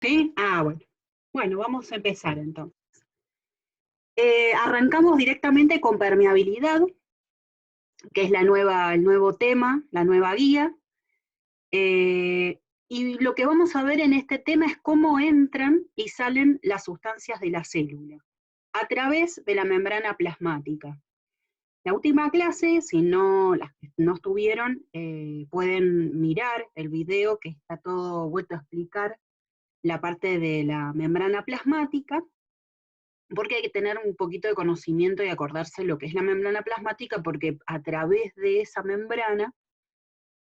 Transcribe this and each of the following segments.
¿Sí? Ah, bueno. Bueno, vamos a empezar entonces. Arrancamos directamente con permeabilidad, que es el nuevo tema, la nueva guía. Y lo que vamos a ver en este tema es cómo entran y salen las sustancias de la célula a través de la membrana plasmática. La última clase, si no las que no estuvieron, pueden mirar el video que está todo vuelto a explicar la parte de la membrana plasmática, porque hay que tener un poquito de conocimiento y acordarse lo que es la membrana plasmática, porque a través de esa membrana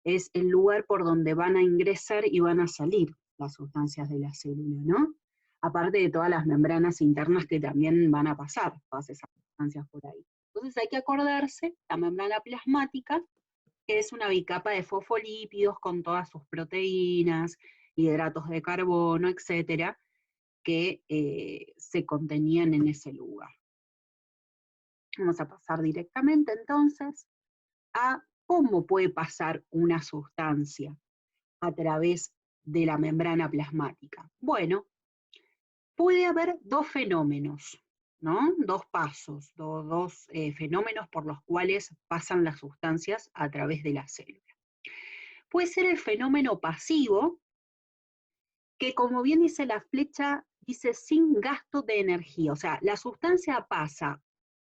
es el lugar por donde van a ingresar y van a salir las sustancias de la célula, ¿no? Aparte de todas las membranas internas que también van a pasar, todas esas sustancias por ahí. Entonces hay que acordarse, la membrana plasmática, que es una bicapa de fosfolípidos con todas sus proteínas, hidratos de carbono, etcétera, que se contenían en ese lugar. Vamos a pasar directamente entonces a cómo puede pasar una sustancia a través de la membrana plasmática. Bueno, puede haber dos fenómenos, ¿no? Dos pasos, dos fenómenos por los cuales pasan las sustancias a través de la célula. Puede ser el fenómeno pasivo, que como bien dice la flecha, dice sin gasto de energía, o sea, la sustancia pasa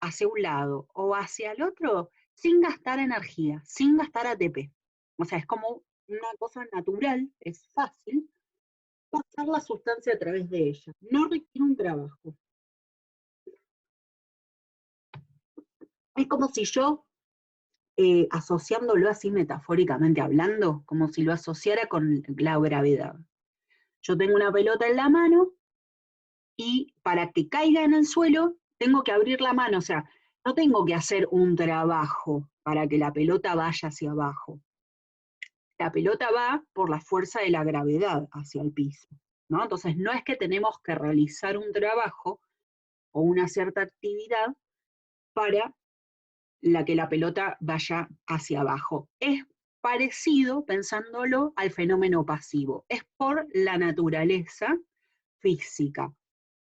hacia un lado o hacia el otro sin gastar energía, sin gastar ATP. O sea, es como una cosa natural, es fácil pasar la sustancia a través de ella. No requiere un trabajo. Es como si yo, asociándolo así metafóricamente hablando, como si lo asociara con la gravedad. Yo tengo una pelota en la mano y para que caiga en el suelo tengo que abrir la mano, o sea, no tengo que hacer un trabajo para que la pelota vaya hacia abajo. La pelota va por la fuerza de la gravedad hacia el piso, ¿no? Entonces no es que tenemos que realizar un trabajo o una cierta actividad para que la pelota vaya hacia abajo. Es parecido, pensándolo, al fenómeno pasivo. Es por la naturaleza física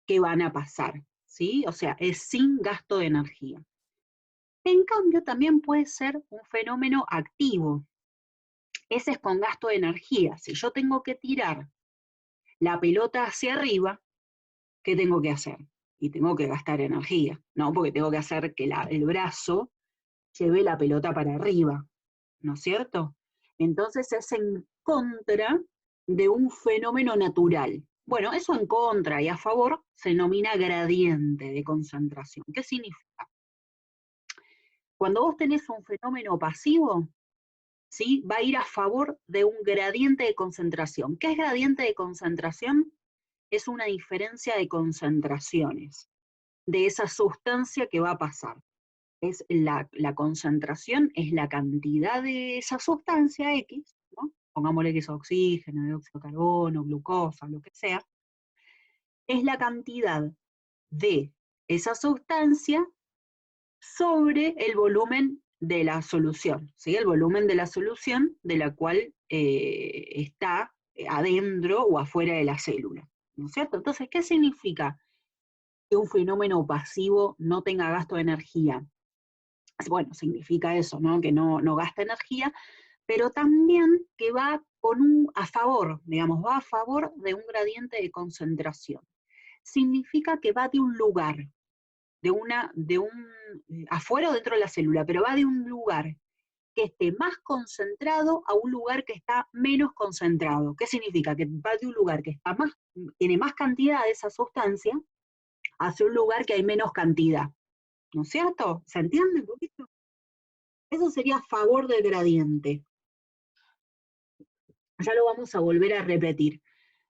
que van a pasar, ¿sí? O sea, es sin gasto de energía. En cambio, también puede ser un fenómeno activo. Ese es con gasto de energía. Si yo tengo que tirar la pelota hacia arriba, ¿qué tengo que hacer? Y tengo que gastar energía, ¿no? Porque tengo que hacer que el brazo lleve la pelota para arriba, ¿no es cierto? Entonces es en contra de un fenómeno natural. Bueno, eso en contra y a favor se denomina gradiente de concentración. ¿Qué significa? Cuando vos tenés un fenómeno pasivo, ¿sí? Va a ir a favor de un gradiente de concentración. ¿Qué es gradiente de concentración? Es una diferencia de concentraciones de esa sustancia que va a pasar. Es la concentración, es la cantidad de esa sustancia X, ¿no? Pongámosle que es oxígeno, dióxido de carbono, glucosa, lo que sea, es la cantidad de esa sustancia sobre el volumen de la solución, ¿sí? El volumen de la solución de la cual está adentro o afuera de la célula, ¿no es cierto? Entonces, ¿qué significa que un fenómeno pasivo no tenga gasto de energía? Bueno, significa eso, ¿no? Que no gasta energía, pero también que va a favor, digamos, va a favor de un gradiente de concentración. Significa que va de un lugar, afuera o dentro de la célula, pero va de un lugar que esté más concentrado a un lugar que está menos concentrado. ¿Qué significa? Que va de un lugar que tiene más cantidad de esa sustancia hacia un lugar que hay menos cantidad. ¿No es cierto? ¿Se entiende un poquito? Eso sería a favor del gradiente. Ya lo vamos a volver a repetir,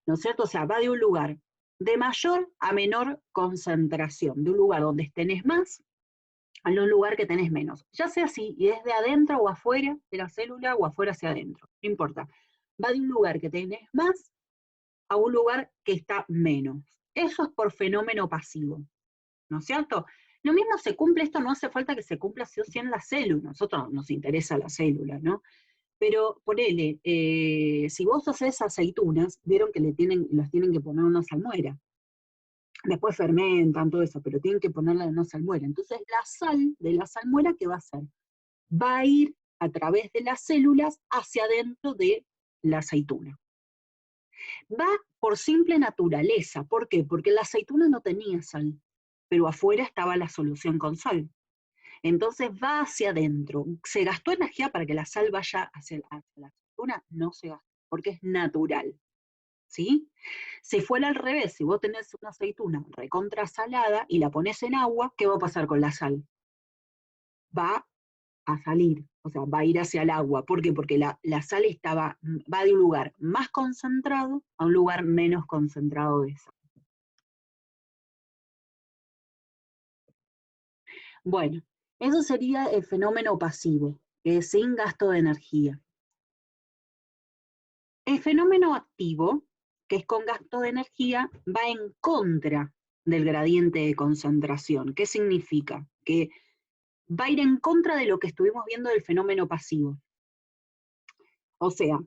¿no es cierto? O sea, va de un lugar de mayor a menor concentración, de un lugar donde tenés más a un lugar que tenés menos. Ya sea si es de adentro o afuera de la célula o afuera hacia adentro, no importa. Va de un lugar que tenés más a un lugar que está menos. Eso es por fenómeno pasivo, ¿no es cierto? Lo mismo se cumple, esto no hace falta que se cumpla sí o sí en la célula, a nosotros nos interesa la célula, ¿no? Pero ponele, si vos hacés aceitunas, vieron que las tienen que poner en una salmuera. Después fermentan, todo eso, pero tienen que ponerla en una salmuera. Entonces la sal de la salmuera, ¿qué va a hacer? Va a ir a través de las células hacia adentro de la aceituna. Va por simple naturaleza. ¿Por qué? Porque la aceituna no tenía sal, pero afuera estaba la solución con sal. Entonces va hacia adentro. ¿Se gastó energía para que la sal vaya hacia la aceituna? No se gastó, porque es natural. ¿Sí? Si fuera al revés, si vos tenés una aceituna recontra salada y la pones en agua, ¿qué va a pasar con la sal? Va a salir, o sea, va a ir hacia el agua. ¿Por qué? Porque la sal va de un lugar más concentrado a un lugar menos concentrado de sal. Bueno, eso sería el fenómeno pasivo, que es sin gasto de energía. El fenómeno activo, que es con gasto de energía, va en contra del gradiente de concentración. ¿Qué significa? Que va a ir en contra de lo que estuvimos viendo del fenómeno pasivo. O sea,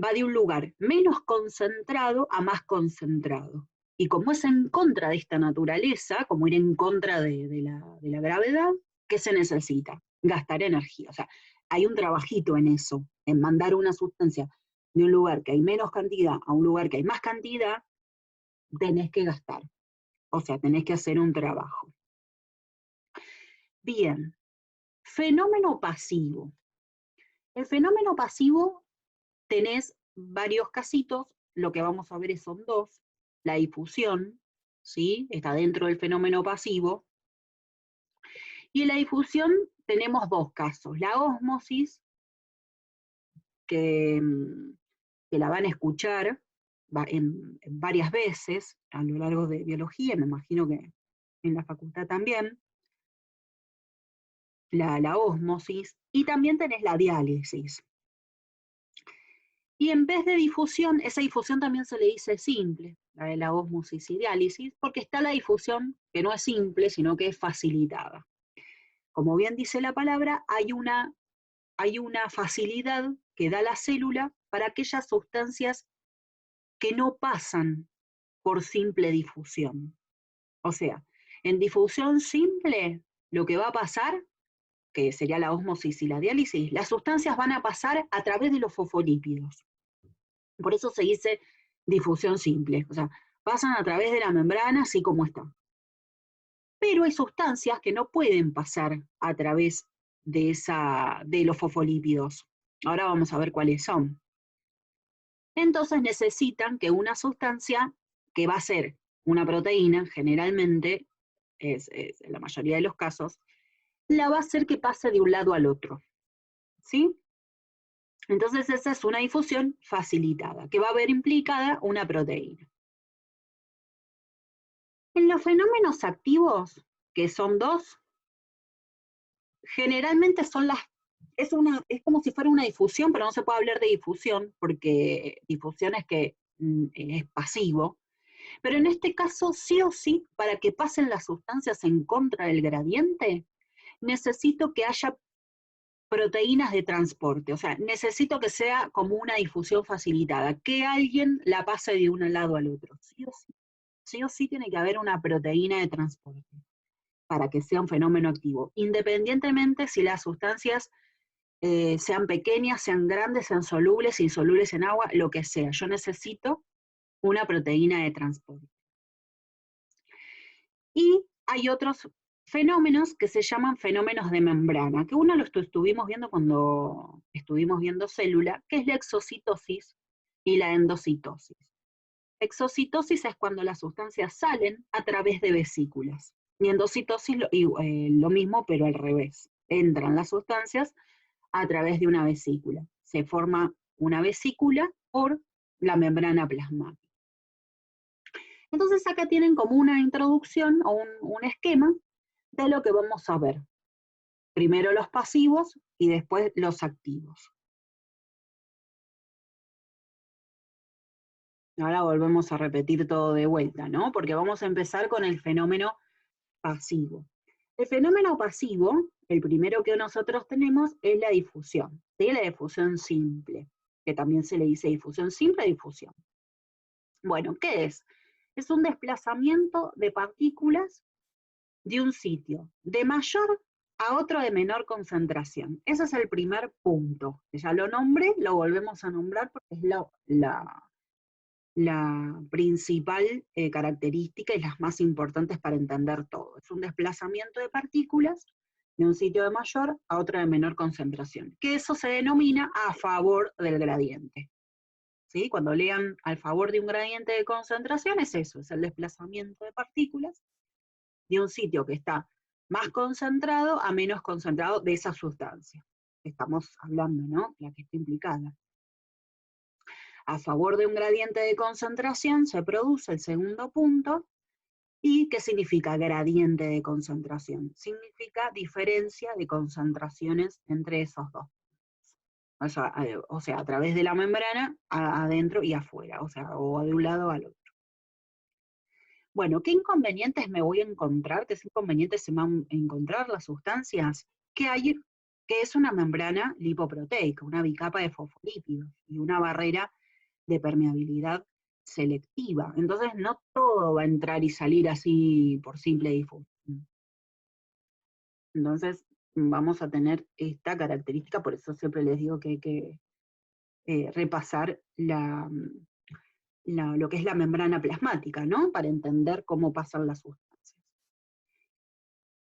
va de un lugar menos concentrado a más concentrado. Y como es en contra de esta naturaleza, como ir en contra de la gravedad, ¿qué se necesita? Gastar energía. O sea, hay un trabajito en eso, en mandar una sustancia de un lugar que hay menos cantidad a un lugar que hay más cantidad, tenés que gastar. O sea, tenés que hacer un trabajo. Bien, fenómeno pasivo. El fenómeno pasivo tenés varios casitos, lo que vamos a ver son dos. La difusión, ¿sí? Está dentro del fenómeno pasivo. Y en la difusión tenemos dos casos. La ósmosis, que, que la van a escuchar en varias veces a lo largo de biología, me imagino que en la facultad también, la ósmosis, y también tenés la diálisis. Y en vez de difusión, esa difusión también se le dice simple, la de la ósmosis y diálisis, porque está la difusión que no es simple, sino que es facilitada. Como bien dice la palabra, hay una facilidad que da la célula para aquellas sustancias que no pasan por simple difusión. O sea, en difusión simple, lo que va a pasar, que sería la ósmosis y la diálisis, las sustancias van a pasar a través de los fosfolípidos. Por eso se dice difusión simple, o sea, pasan a través de la membrana así como está. Pero hay sustancias que no pueden pasar a través de los fosfolípidos. Ahora vamos a ver cuáles son. Entonces necesitan que una sustancia, que va a ser una proteína, generalmente, es en la mayoría de los casos, la va a hacer que pase de un lado al otro. ¿Sí? Entonces esa es una difusión facilitada, que va a haber implicada una proteína. En los fenómenos activos, que son dos, generalmente son es como si fuera una difusión, pero no se puede hablar de difusión, porque difusión es que es pasivo. Pero en este caso, sí o sí, para que pasen las sustancias en contra del gradiente, necesito que haya proteínas de transporte, o sea, necesito que sea como una difusión facilitada, que alguien la pase de un lado al otro. Sí o sí tiene que haber una proteína de transporte para que sea un fenómeno activo, independientemente si las sustancias sean pequeñas, sean grandes, sean solubles, insolubles en agua, lo que sea. Yo necesito una proteína de transporte. Y hay otros fenómenos que se llaman fenómenos de membrana, que uno lo estuvimos viendo cuando estuvimos viendo célula, que es la exocitosis y la endocitosis. Exocitosis es cuando las sustancias salen a través de vesículas. Y endocitosis lo mismo, pero al revés. Entran las sustancias a través de una vesícula. Se forma una vesícula por la membrana plasmática. Entonces acá tienen como una introducción o un esquema de lo que vamos a ver. Primero los pasivos y después los activos. Ahora volvemos a repetir todo de vuelta, ¿no? Porque vamos a empezar con el fenómeno pasivo. El fenómeno pasivo El primero que nosotros tenemos es la difusión, ¿sí? La difusión simple, que también se le dice difusión simple, difusión. Bueno, ¿qué es? Es un desplazamiento de partículas de un sitio de mayor a otro de menor concentración. Ese es el primer punto. Ya lo nombré, lo volvemos a nombrar porque es la principal característica y las más importantes para entender todo. Es un desplazamiento de partículas de un sitio de mayor a otro de menor concentración, que eso se denomina a favor del gradiente. ¿Sí? Cuando lean al favor de un gradiente de concentración es eso, es el desplazamiento de partículas de un sitio que está más concentrado a menos concentrado de esa sustancia. Estamos hablando, ¿no? La que está implicada. A favor de un gradiente de concentración se produce el segundo punto. ¿Y qué significa gradiente de concentración? Significa diferencia de concentraciones entre esos dos. O sea, a través de la membrana, adentro y afuera, o sea, o de un lado al otro. Bueno, ¿qué inconvenientes me voy a encontrar? ¿Qué inconvenientes se van a encontrar las sustancias? Que es una membrana lipoproteica, una bicapa de fosfolípidos y una barrera de permeabilidad selectiva. Entonces no todo va a entrar y salir así por simple difusión. Entonces vamos a tener esta característica, por eso siempre les digo que hay que repasar lo que es la membrana plasmática, ¿no? Para entender cómo pasan las sustancias.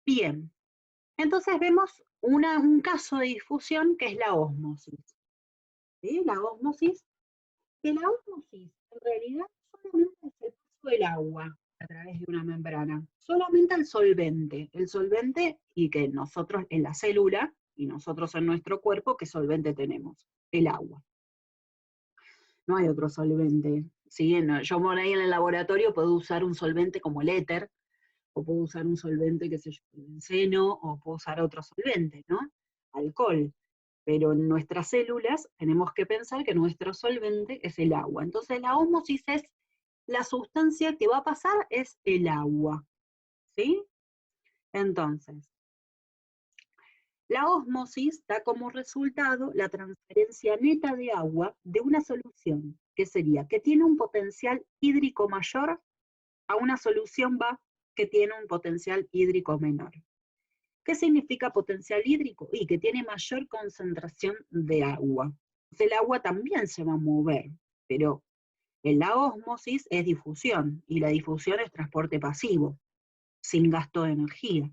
Bien, entonces vemos un caso de difusión que es la ósmosis. ¿Sí? La ósmosis, que la ósmosis en realidad solamente es el paso del agua a través de una membrana, solamente el solvente y que nosotros en la célula y nosotros en nuestro cuerpo, ¿qué solvente tenemos? El agua. No hay otro solvente. ¿Sí? Yo por ahí en el laboratorio puedo usar un solvente como el éter, o puedo usar un solvente, qué sé yo, el benceno, o puedo usar otro solvente, ¿no? Alcohol. Pero en nuestras células tenemos que pensar que nuestro solvente es el agua. Entonces la ósmosis es la sustancia que va a pasar es el agua. ¿Sí? Entonces, la ósmosis da como resultado la transferencia neta de agua de una solución, que sería que tiene un potencial hídrico mayor a una solución que tiene un potencial hídrico menor. ¿Qué significa potencial hídrico? Y que tiene mayor concentración de agua. El agua también se va a mover, pero en la ósmosis es difusión, y la difusión es transporte pasivo, sin gasto de energía.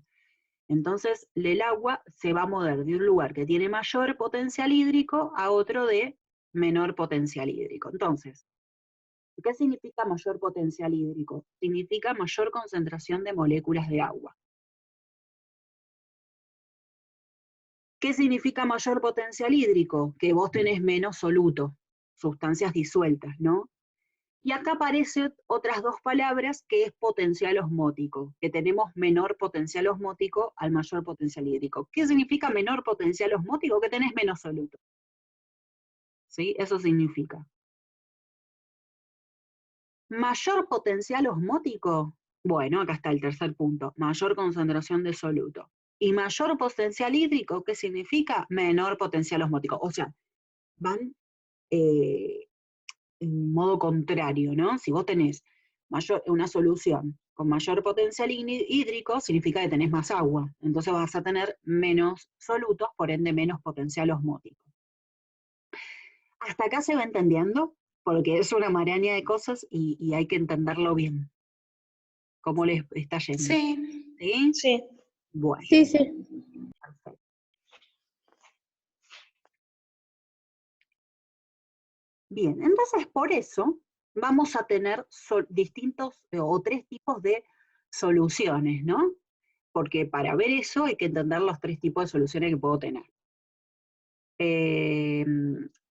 Entonces, el agua se va a mover de un lugar que tiene mayor potencial hídrico a otro de menor potencial hídrico. Entonces, ¿qué significa mayor potencial hídrico? Significa mayor concentración de moléculas de agua. ¿Qué significa mayor potencial hídrico? Que vos tenés menos soluto, sustancias disueltas, ¿no? Y acá aparecen otras dos palabras, que es potencial osmótico, que tenemos menor potencial osmótico al mayor potencial hídrico. ¿Qué significa menor potencial osmótico? Que tenés menos soluto. ¿Sí? Eso significa. Mayor potencial osmótico, bueno, acá está el tercer punto, mayor concentración de soluto. Y mayor potencial hídrico, ¿qué significa? Menor potencial osmótico. O sea, van en modo contrario, ¿no? Si vos tenés una solución con mayor potencial hídrico, significa que tenés más agua. Entonces vas a tener menos solutos, por ende menos potencial osmótico. ¿Hasta acá se va entendiendo? Porque es una maraña de cosas y hay que entenderlo bien. ¿Cómo les está yendo? Sí. ¿Sí? Sí. Bueno. Sí, sí. Perfecto. Bien, entonces por eso vamos a tener distintos o tres tipos de soluciones, ¿no? Porque para ver eso hay que entender los tres tipos de soluciones que puedo tener.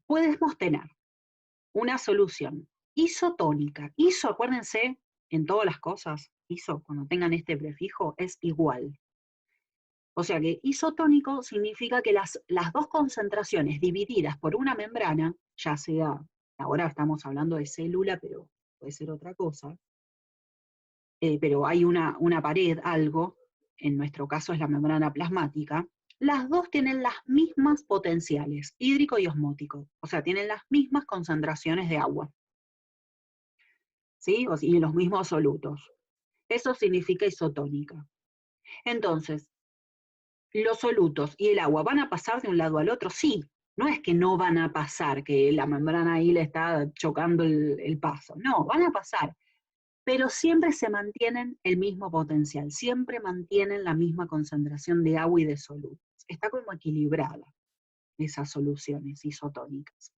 Podemos tener una solución isotónica. Iso, acuérdense, en todas las cosas, iso, cuando tengan este prefijo, es igual. O sea que isotónico significa que las dos concentraciones divididas por una membrana, ya sea, ahora estamos hablando de célula, pero puede ser otra cosa, pero hay una pared, algo, en nuestro caso es la membrana plasmática, Las dos tienen las mismas potenciales, hídrico y osmótico, o sea, tienen las mismas concentraciones de agua, ¿sí? Y los mismos solutos. Eso significa isotónica. Entonces, ¿los solutos y el agua van a pasar de un lado al otro? Sí, no es que no van a pasar, que la membrana ahí le está chocando el paso, no, van a pasar, pero siempre se mantienen el mismo potencial, siempre mantienen la misma concentración de agua y de solutos. Está como equilibrada esas soluciones isotónicas.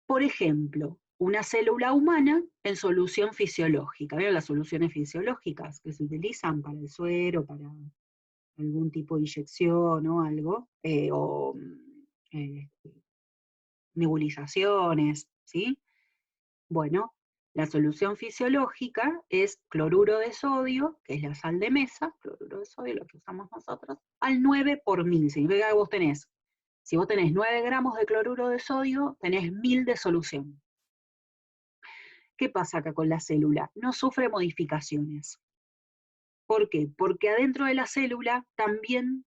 Por ejemplo, una célula humana en solución fisiológica. ¿Vieron las soluciones fisiológicas que se utilizan para el suero, para algún tipo de inyección o algo? Eh, Nebulizaciones, ¿sí? Bueno, la solución fisiológica es cloruro de sodio, que es la sal de mesa, cloruro de sodio, lo que usamos nosotros, al 9 por 1000. Significa que vos tenés, si vos tenés 9 gramos de cloruro de sodio, tenés 1000 de solución. ¿Qué pasa acá con la célula? No sufre modificaciones. ¿Por qué? Porque adentro de la célula también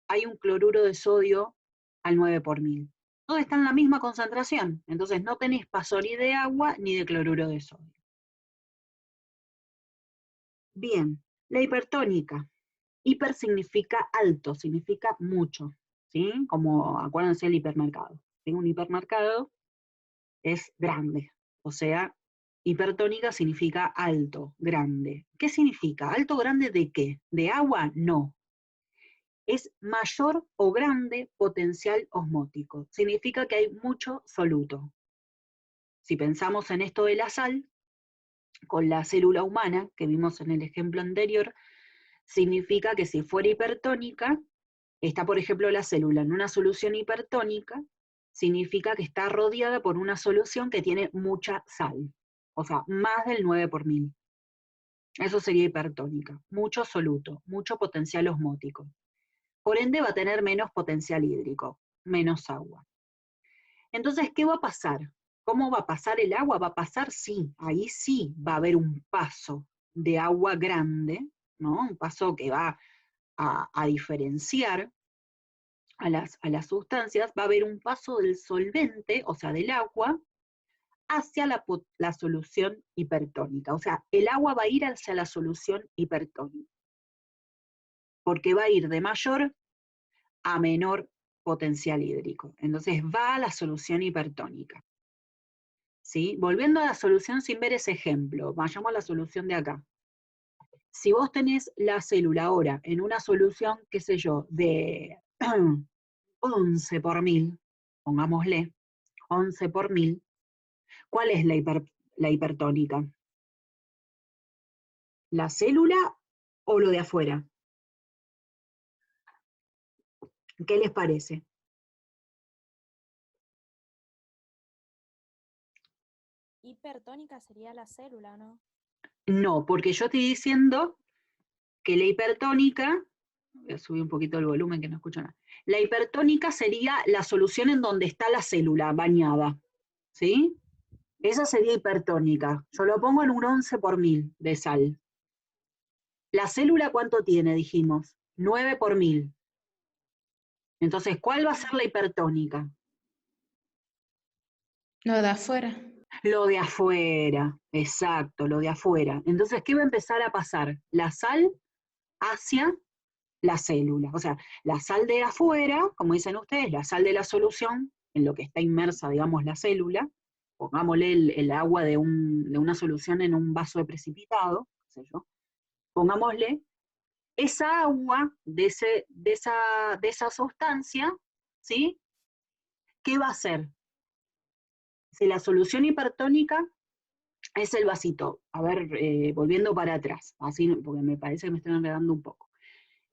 hay un cloruro de sodio al 9 por 1000. Todos están en la misma concentración, entonces no tenés paso ni de agua ni de cloruro de sodio. Bien, la hipertónica. Hiper significa alto, significa mucho, ¿sí? Como acuérdense el hipermercado. ¿Sí? Un hipermercado es grande, o sea, hipertónica significa alto, grande. ¿Qué significa? ¿Alto, grande de qué? ¿De agua? No. Es mayor o grande potencial osmótico. Significa que hay mucho soluto. Si pensamos en esto de la sal, con la célula humana, que vimos en el ejemplo anterior, significa que si fuera hipertónica, está por ejemplo la célula en una solución hipertónica, significa que está rodeada por una solución que tiene mucha sal, o sea, más del 9 por 1000. Eso sería hipertónica, mucho soluto, mucho potencial osmótico. Por ende va a tener menos potencial hídrico, menos agua. Entonces, ¿qué va a pasar? ¿Cómo va a pasar el agua? Va a pasar, sí, ahí sí va a haber un paso de agua grande, ¿no? Un paso que va a diferenciar a las sustancias, va a haber un paso del solvente, o sea, del agua, hacia la solución hipertónica. O sea, el agua va a ir hacia la solución hipertónica, porque va a ir de mayor a menor potencial hídrico. Entonces va a la solución hipertónica. ¿Sí? Volviendo a la solución sin ver ese ejemplo, vayamos a la solución de acá. Si vos tenés la célula ahora en una solución, qué sé yo, de 11 por 1000, pongámosle, 11 por 1000, ¿cuál es la hipertónica? ¿La célula o lo de afuera? ¿Qué les parece? Hipertónica sería la célula, ¿no? No, porque yo estoy diciendo que la hipertónica, voy a subir un poquito el volumen que no escucho nada, la hipertónica sería la solución en donde está la célula bañada, ¿sí? Esa sería hipertónica. Yo lo pongo en un 11 por 1000 de sal. ¿La célula cuánto tiene, dijimos? 9 por 1000. Entonces, ¿cuál va a ser la hipertónica? Lo de afuera. Lo de afuera, exacto, lo de afuera. Entonces, ¿qué va a empezar a pasar? La sal hacia la célula. O sea, la sal de afuera, como dicen ustedes, la sal de la solución, en lo que está inmersa, digamos, la célula, pongámosle el agua de una solución en un vaso de precipitado, qué sé yo, pongámosle esa agua de esa sustancia, ¿sí? ¿Qué va a hacer? Si la solución hipertónica es el vasito, a ver, volviendo para atrás, así, porque me parece que me estoy enredando un poco.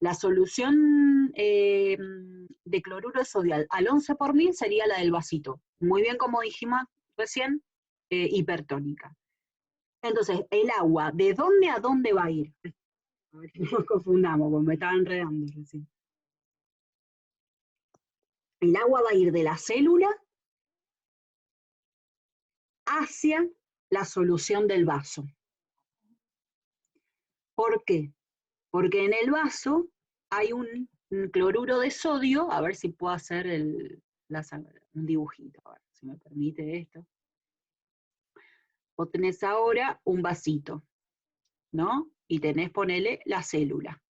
La solución de cloruro de sodio al 11 por 1000 sería la del vasito. Muy bien, como dijimos recién, hipertónica. Entonces, el agua, ¿de dónde a dónde va a ir? A ver, no nos confundamos, porque me estaba enredando recién. El agua va a ir de la célula hacia la solución del vaso. ¿Por qué? Porque en el vaso hay un cloruro de sodio, a ver si puedo hacer un dibujito, a ver si me permite esto. Vos tenés ahora un vasito, ¿no? Y tenés, ponele, la célula.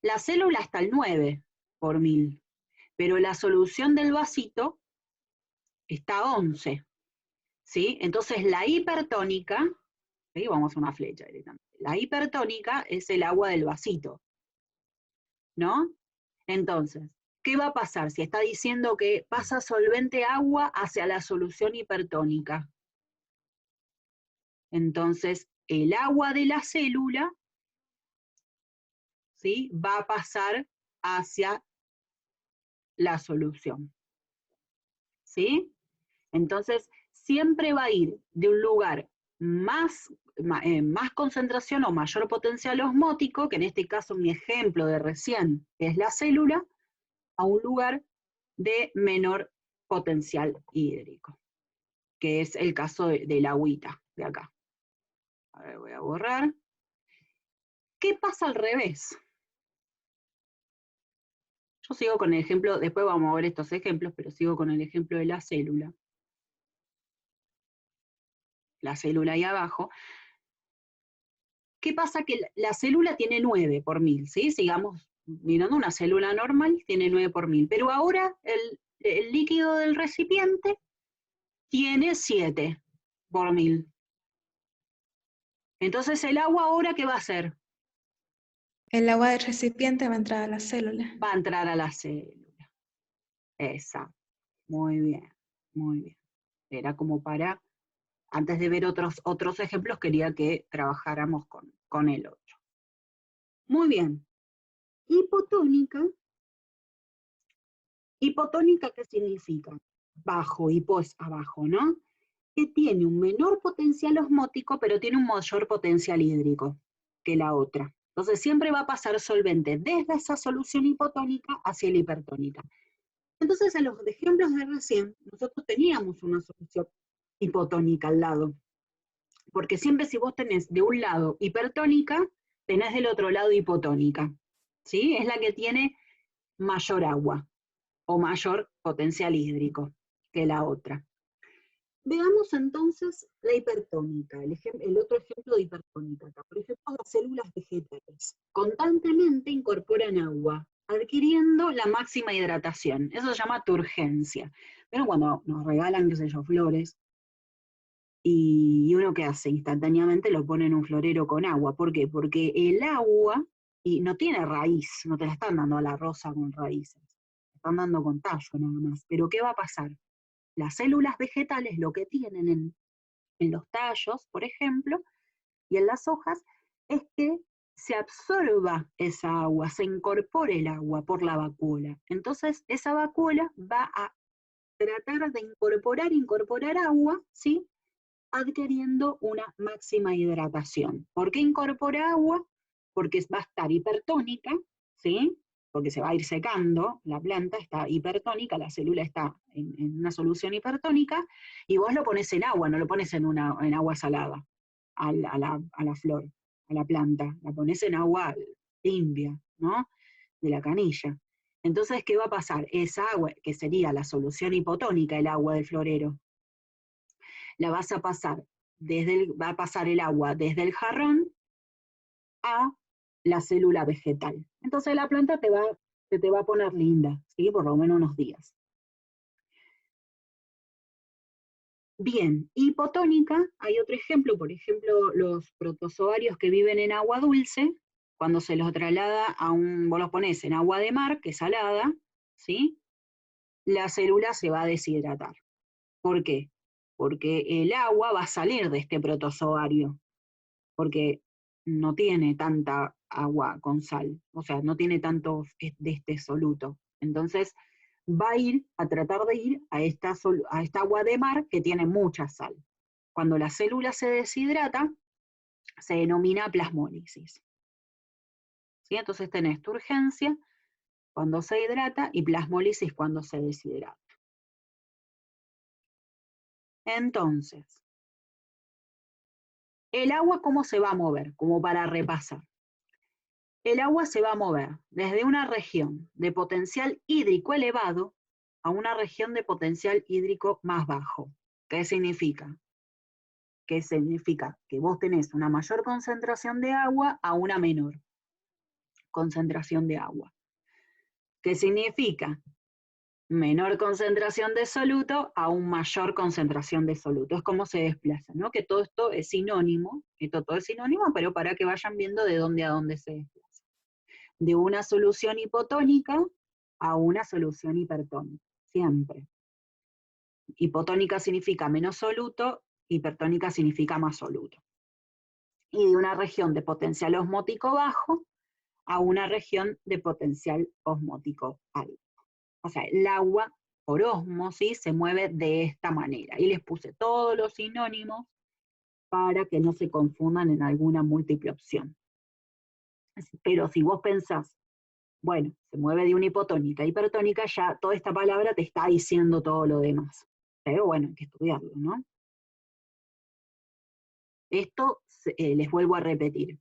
La célula está al 9 por 1000, pero la solución del vasito está a 11, ¿sí? Entonces la hipertónica, ¿sí? Vamos a hacer una flecha directamente. La hipertónica es el agua del vasito, ¿no? Entonces, ¿qué va a pasar si está diciendo que pasa solvente agua hacia la solución hipertónica? Entonces, el agua de la célula, ¿sí?, va a pasar hacia la solución, ¿sí? Entonces, siempre va a ir de un lugar más concentración o mayor potencial osmótico, que en este caso mi ejemplo de recién es la célula, a un lugar de menor potencial hídrico, que es el caso de la agüita de acá. A ver, voy a borrar. ¿Qué pasa al revés? Yo sigo con el ejemplo, después vamos a ver estos ejemplos, pero sigo con el ejemplo de la célula. La célula ahí abajo. ¿Qué pasa? Que la célula tiene 9 por 1000, ¿sí? Sigamos mirando, una célula normal tiene 9 por 1000, pero ahora el líquido del recipiente tiene 7 por 1000. Entonces el agua ahora, ¿qué va a hacer? El agua del recipiente va a entrar a la célula. Va a entrar a la célula. Exacto. Muy bien, muy bien. Era como para, antes de ver otros ejemplos, quería que trabajáramos con el otro. Muy bien. Hipotónica. Hipotónica, ¿qué significa? Bajo, hipo es abajo, ¿no? Que tiene un menor potencial osmótico, pero tiene un mayor potencial hídrico que la otra. Entonces siempre va a pasar solvente desde esa solución hipotónica hacia la hipertónica. Entonces en los ejemplos de recién, nosotros teníamos una solución hipotónica al lado. Porque siempre si vos tenés de un lado hipertónica, tenés del otro lado hipotónica. ¿Sí? Es la que tiene mayor agua o mayor potencial hídrico que la otra. Veamos entonces la hipertónica, el otro ejemplo de hipertónica. Por ejemplo, las células vegetales constantemente incorporan agua, adquiriendo la máxima hidratación. Eso se llama turgencia. Pero cuando nos regalan, qué sé yo, flores, y uno qué hace, instantáneamente lo pone en un florero con agua. ¿Por qué? Porque el agua y no tiene raíz, no te la están dando a la rosa con raíces, te están dando con tallo nada más. Pero ¿qué va a pasar? Las células vegetales lo que tienen en los tallos, por ejemplo, y en las hojas, es que se absorba esa agua, se incorpore el agua por la vacuola. Entonces, esa vacuola va a tratar de incorporar agua, ¿sí?, adquiriendo una máxima hidratación. ¿Por qué incorpora agua? Porque va a estar hipertónica, ¿sí?, porque se va a ir secando, la planta está hipertónica, la célula está en una solución hipertónica, y vos lo pones en agua, no lo pones en agua salada a la flor, a la planta, la pones en agua limpia, ¿no?, de la canilla. Entonces, ¿qué va a pasar? Esa agua, que sería la solución hipotónica, el agua del florero, la vas a pasar va a pasar el agua desde el jarrón a la célula vegetal. Entonces la planta se te va a poner linda, ¿sí?, por lo menos unos días. Bien, hipotónica, hay otro ejemplo, por ejemplo, los protozoarios que viven en agua dulce, cuando se los traslada vos los pones en agua de mar, que es salada, ¿sí?, la célula se va a deshidratar. ¿Por qué? Porque el agua va a salir de este protozoario, porque no tiene tanta agua con sal, o sea, no tiene tanto de este soluto. Entonces va a tratar de ir a esta agua de mar que tiene mucha sal. Cuando la célula se deshidrata, se denomina plasmólisis. ¿Sí? Entonces tenés turgencia cuando se hidrata y plasmólisis cuando se deshidrata. Entonces, ¿el agua cómo se va a mover? Como para repasar. el agua se va a mover desde una región de potencial hídrico elevado a una región de potencial hídrico más bajo. ¿Qué significa? Que significa que vos tenés una mayor concentración de agua a una menor concentración de agua. ¿Qué significa? Menor concentración de soluto a una mayor concentración de soluto. Es como se desplaza, ¿no? Que todo esto es sinónimo, todo es sinónimo, pero para que vayan viendo de dónde a dónde se desplaza. De una solución hipotónica a una solución hipertónica, siempre. Hipotónica significa menos soluto, hipertónica significa más soluto. Y de una región de potencial osmótico bajo a una región de potencial osmótico alto. O sea, el agua por ósmosis se mueve de esta manera. Y les puse todos los sinónimos para que no se confundan en alguna múltiple opción. Pero si vos pensás, bueno, se mueve de una hipotónica a hipertónica, ya toda esta palabra te está diciendo todo lo demás. Pero bueno, hay que estudiarlo, ¿no? Esto, les vuelvo a repetir,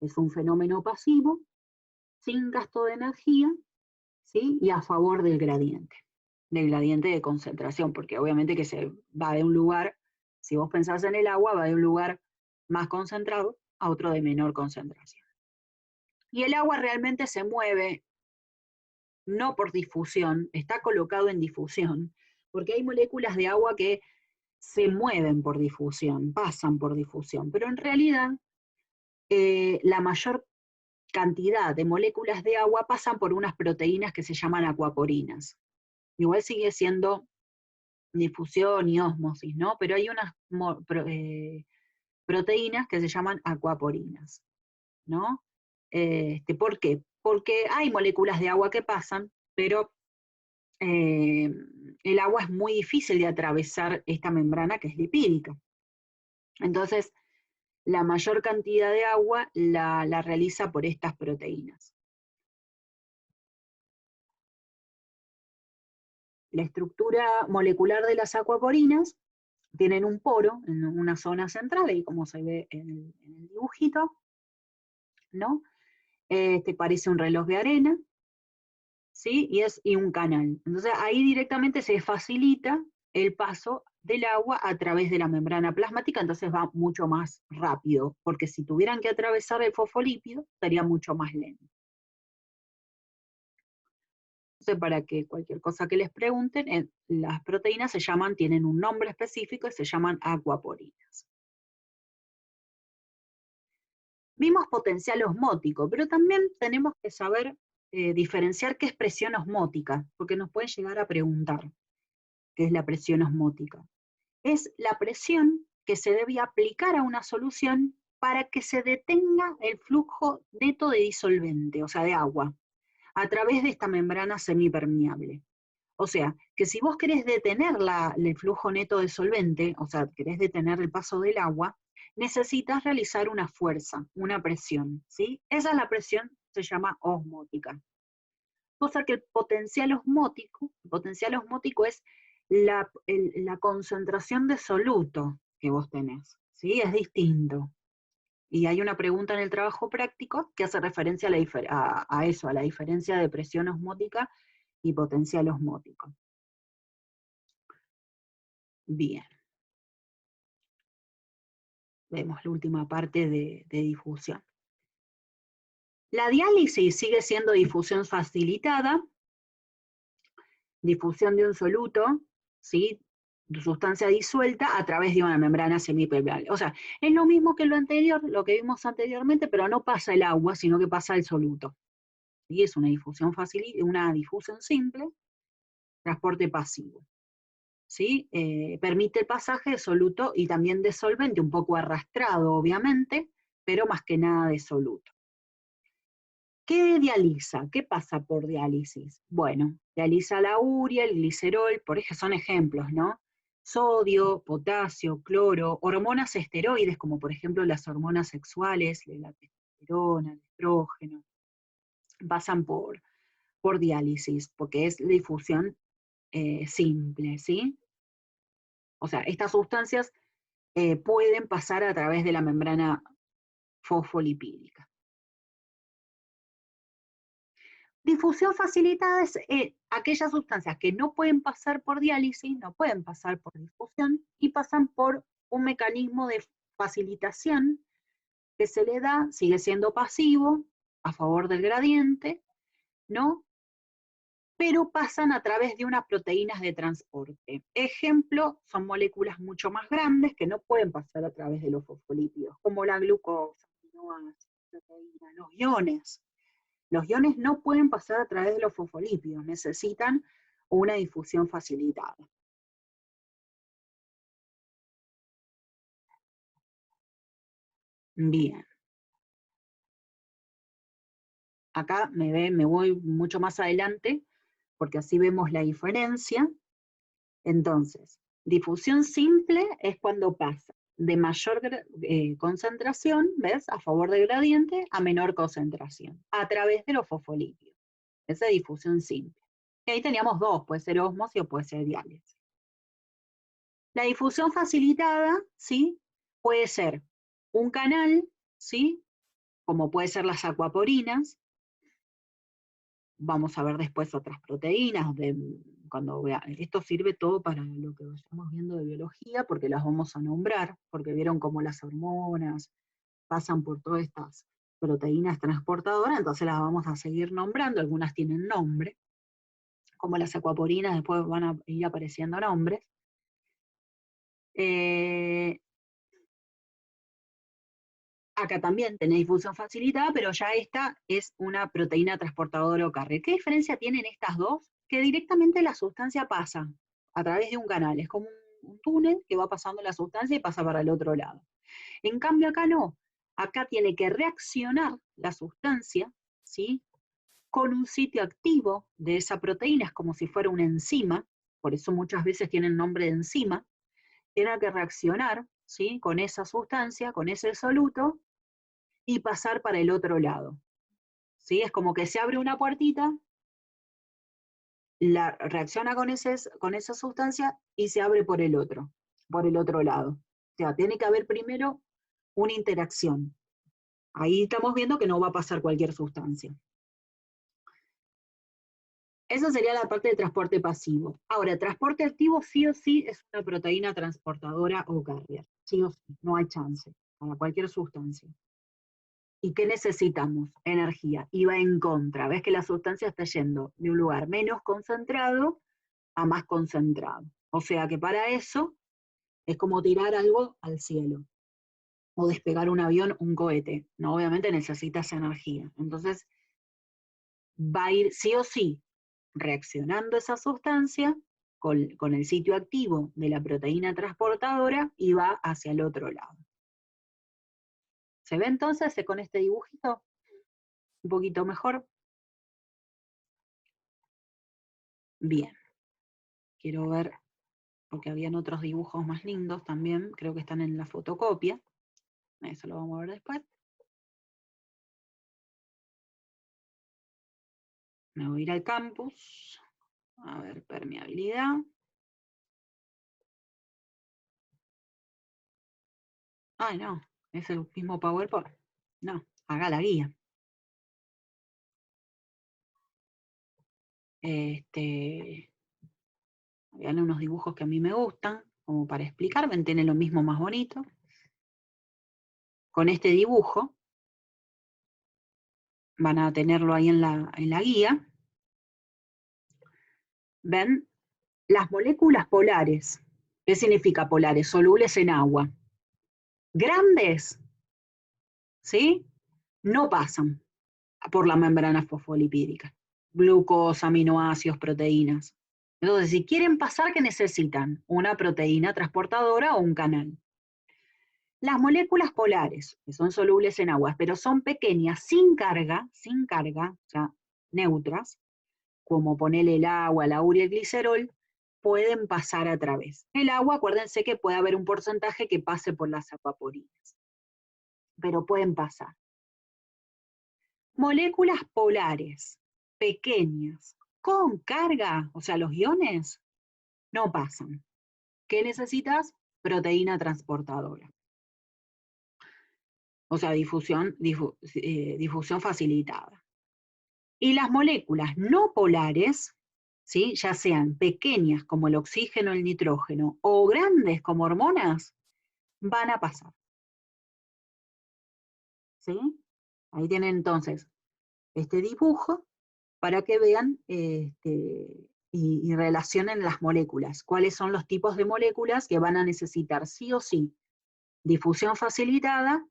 es un fenómeno pasivo, sin gasto de energía, ¿sí? Y a favor del gradiente de concentración, porque obviamente que se va de un lugar, si vos pensás en el agua, va de un lugar más concentrado a otro de menor concentración. Y el agua realmente se mueve no por difusión, está colocado en difusión, porque hay moléculas de agua que se mueven por difusión, pasan por difusión, pero en realidad la mayor cantidad de moléculas de agua pasan por unas proteínas que se llaman acuaporinas. Igual sigue siendo difusión y ósmosis, ¿no? Pero hay unas proteínas que se llaman acuaporinas, ¿no? ¿Por qué? Porque hay moléculas de agua que pasan, pero el agua es muy difícil de atravesar esta membrana que es lipídica. Entonces, la mayor cantidad de agua la realiza por estas proteínas. La estructura molecular de las acuaporinas tienen un poro en una zona central, ahí como se ve en el dibujito, ¿no? Parece un reloj de arena, ¿sí? Y un canal. Entonces ahí directamente se facilita el paso del agua a través de la membrana plasmática, entonces va mucho más rápido, porque si tuvieran que atravesar el fosfolípido, estaría mucho más lento. Entonces, para que cualquier cosa que les pregunten, las proteínas tienen un nombre específico y se llaman acuaporinas. Vimos potencial osmótico, pero también tenemos que saber diferenciar qué es presión osmótica, porque nos pueden llegar a preguntar qué es la presión osmótica. Es la presión que se debe aplicar a una solución para que se detenga el flujo neto de disolvente, o sea, de agua, a través de esta membrana semipermeable. O sea, que si vos querés detener el flujo neto de solvente, o sea, querés detener el paso del agua, necesitas realizar una fuerza, una presión, ¿sí? Esa es la presión, se llama osmótica. Cosa que el potencial osmótico es la concentración de soluto que vos tenés, ¿sí? Es distinto. Y hay una pregunta en el trabajo práctico que hace referencia a eso, a la diferencia de presión osmótica y potencial osmótico. Bien. Vemos la última parte de difusión. La diálisis sigue siendo difusión facilitada, difusión de un soluto, ¿sí? Sustancia disuelta a través de una membrana semipermeable. O sea, es lo mismo que lo anterior, lo que vimos anteriormente, pero no pasa el agua, sino que pasa el soluto. Y es una difusión simple, transporte pasivo. ¿Sí? Permite el pasaje de soluto y también de solvente, un poco arrastrado obviamente, pero más que nada de soluto. ¿Qué dializa? ¿Qué pasa por diálisis? Bueno, dializa la urea, el glicerol, por ejemplo, son ejemplos, ¿no? Sodio, potasio, cloro, hormonas esteroides, como por ejemplo las hormonas sexuales, la testosterona, el estrógeno, pasan por diálisis, porque es difusión simple, ¿sí? O sea, estas sustancias pueden pasar a través de la membrana fosfolipídica. Difusión facilitada es aquellas sustancias que no pueden pasar por diálisis, no pueden pasar por difusión y pasan por un mecanismo de facilitación que se le da, sigue siendo pasivo, a favor del gradiente, ¿no? Pero pasan a través de unas proteínas de transporte. Ejemplo, son moléculas mucho más grandes que no pueden pasar a través de los fosfolípidos, como la glucosa, proteínas, los iones. Los iones no pueden pasar a través de los fosfolípidos, necesitan una difusión facilitada. Bien. Acá me voy mucho más adelante, porque así vemos la diferencia. Entonces, difusión simple es cuando pasa de mayor concentración, ¿ves? A favor del gradiente, a menor concentración, a través de los fosfolípidos. Esa es difusión simple. Y ahí teníamos dos, puede ser ósmosis o puede ser diálisis. La difusión facilitada, ¿sí? Puede ser un canal, ¿sí? Como puede ser las acuaporinas. Vamos a ver después otras proteínas, cuando esto sirve todo para lo que estamos viendo de biología, porque las vamos a nombrar, porque vieron cómo las hormonas pasan por todas estas proteínas transportadoras, entonces las vamos a seguir nombrando, algunas tienen nombre, como las acuaporinas, después van a ir apareciendo nombres. Acá también tenés difusión facilitada, pero ya esta es una proteína transportadora o carrier. ¿Qué diferencia tienen estas dos? Que directamente la sustancia pasa a través de un canal, es como un túnel que va pasando la sustancia y pasa para el otro lado. En cambio acá no, acá tiene que reaccionar la sustancia, ¿sí? Con un sitio activo de esa proteína, es como si fuera una enzima, por eso muchas veces tienen nombre de enzima, tiene que reaccionar, ¿sí? Con esa sustancia, con ese soluto, y pasar para el otro lado. ¿Sí? Es como que se abre una puertita, reacciona con esa sustancia y se abre por el otro lado. O sea, tiene que haber primero una interacción. Ahí estamos viendo que no va a pasar cualquier sustancia. Esa sería la parte de transporte pasivo. Ahora, transporte activo sí o sí es una proteína transportadora o carrier. Sí o sí, no hay chance para cualquier sustancia. ¿Y qué necesitamos? Energía. Y va en contra. Ves que la sustancia está yendo de un lugar menos concentrado a más concentrado. O sea que para eso es como tirar algo al cielo. O despegar un avión, un cohete. No, obviamente necesitas energía. Entonces va a ir sí o sí reaccionando esa sustancia con el sitio activo de la proteína transportadora y va hacia el otro lado. ¿Se ve entonces con este dibujito? Un poquito mejor. Bien. Quiero ver, porque habían otros dibujos más lindos también, creo que están en la fotocopia. Eso lo vamos a ver después. Me voy a ir al campus. A ver, permeabilidad. Ay, no, es el mismo PowerPoint. No, haga la guía. Vean unos dibujos que a mí me gustan, como para explicar, ven, tiene lo mismo más bonito. Con este dibujo, van a tenerlo ahí en la guía. Ven, las moléculas polares. ¿Qué significa polares? Solubles en agua. Grandes, ¿sí? No pasan por la membrana fosfolipídica. Glucosa, aminoácidos, proteínas. Entonces, si quieren pasar, ¿qué necesitan? Una proteína transportadora o un canal. Las moléculas polares, que son solubles en aguas, pero son pequeñas, sin carga, o sea, neutras, como ponerle el agua, la urea y el glicerol, pueden pasar a través. El agua, acuérdense que puede haber un porcentaje que pase por las acuaporinas, pero pueden pasar. Moléculas polares, pequeñas, con carga, o sea, los iones, no pasan. ¿Qué necesitas? Proteína transportadora. O sea, difusión facilitada. Y las moléculas no polares, ¿sí? Ya sean pequeñas como el oxígeno, el nitrógeno, o grandes como hormonas, van a pasar. ¿Sí? Ahí tienen entonces este dibujo para que vean y relacionen las moléculas. ¿Cuáles son los tipos de moléculas que van a necesitar sí o sí difusión facilitada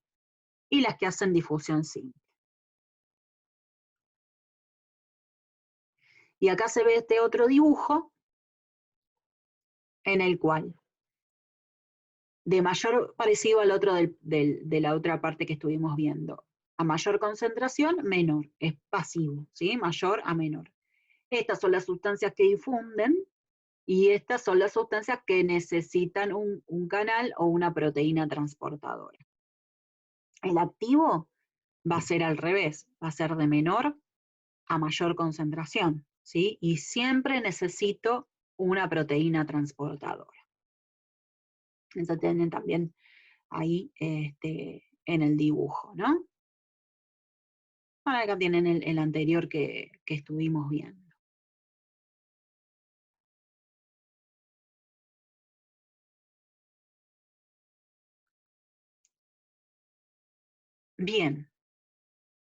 y las que hacen difusión simple? Y acá se ve este otro dibujo en el cual, de mayor parecido al otro de la otra parte que estuvimos viendo, a mayor concentración, menor, es pasivo, ¿sí? Mayor a menor. Estas son las sustancias que difunden y estas son las sustancias que necesitan un canal o una proteína transportadora. El activo va a ser al revés, va a ser de menor a mayor concentración, ¿sí? Y siempre necesito una proteína transportadora. Eso tienen también ahí en el dibujo, ¿no? Ahora acá tienen el anterior que estuvimos viendo. Bien,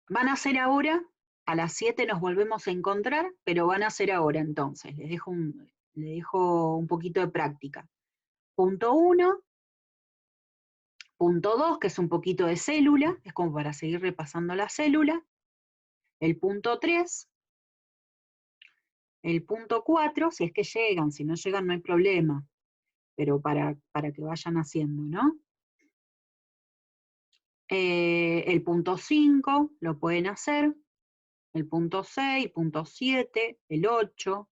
van a ser ahora, a las 7 nos volvemos a encontrar, pero van a ser ahora entonces, les dejo un poquito de práctica. Punto 1, punto 2, que es un poquito de célula, es como para seguir repasando la célula. El punto 3, el punto 4, si es que llegan, si no llegan no hay problema, pero para que vayan haciendo, ¿no? El punto 5 lo pueden hacer, el punto 6, punto 7, el 8.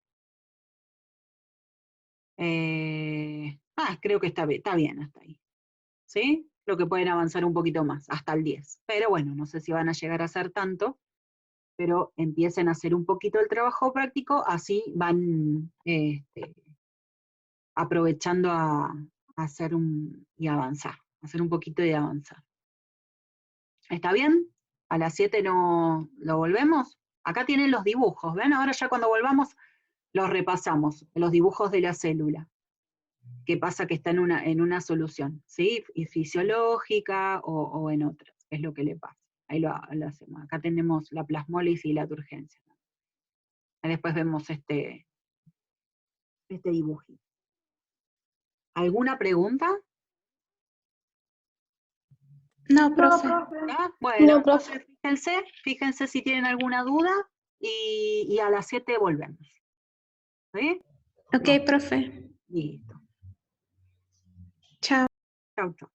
Creo que está bien hasta ahí. ¿Sí? Creo que pueden avanzar un poquito más, hasta el 10. Pero bueno, no sé si van a llegar a hacer tanto, pero empiecen a hacer un poquito el trabajo práctico, así van aprovechando a hacer y avanzar, hacer un poquito y avanzar. ¿Está bien? A las 7 no lo volvemos. Acá tienen los dibujos, ¿ven? Ahora ya cuando volvamos los repasamos, los dibujos de la célula. ¿Qué pasa que está en una solución? ¿Sí? Y fisiológica o en otras, es lo que le pasa. Ahí lo hacemos. Acá tenemos la plasmólisis y la turgencia. Ahí después vemos este dibujito. ¿Alguna pregunta? No, profe. ¿Ah? Bueno, No, profe. entonces fíjense si tienen alguna duda y a las 7 volvemos. ¿Sí? Ok, profe. Listo. Chao. Chau, chau.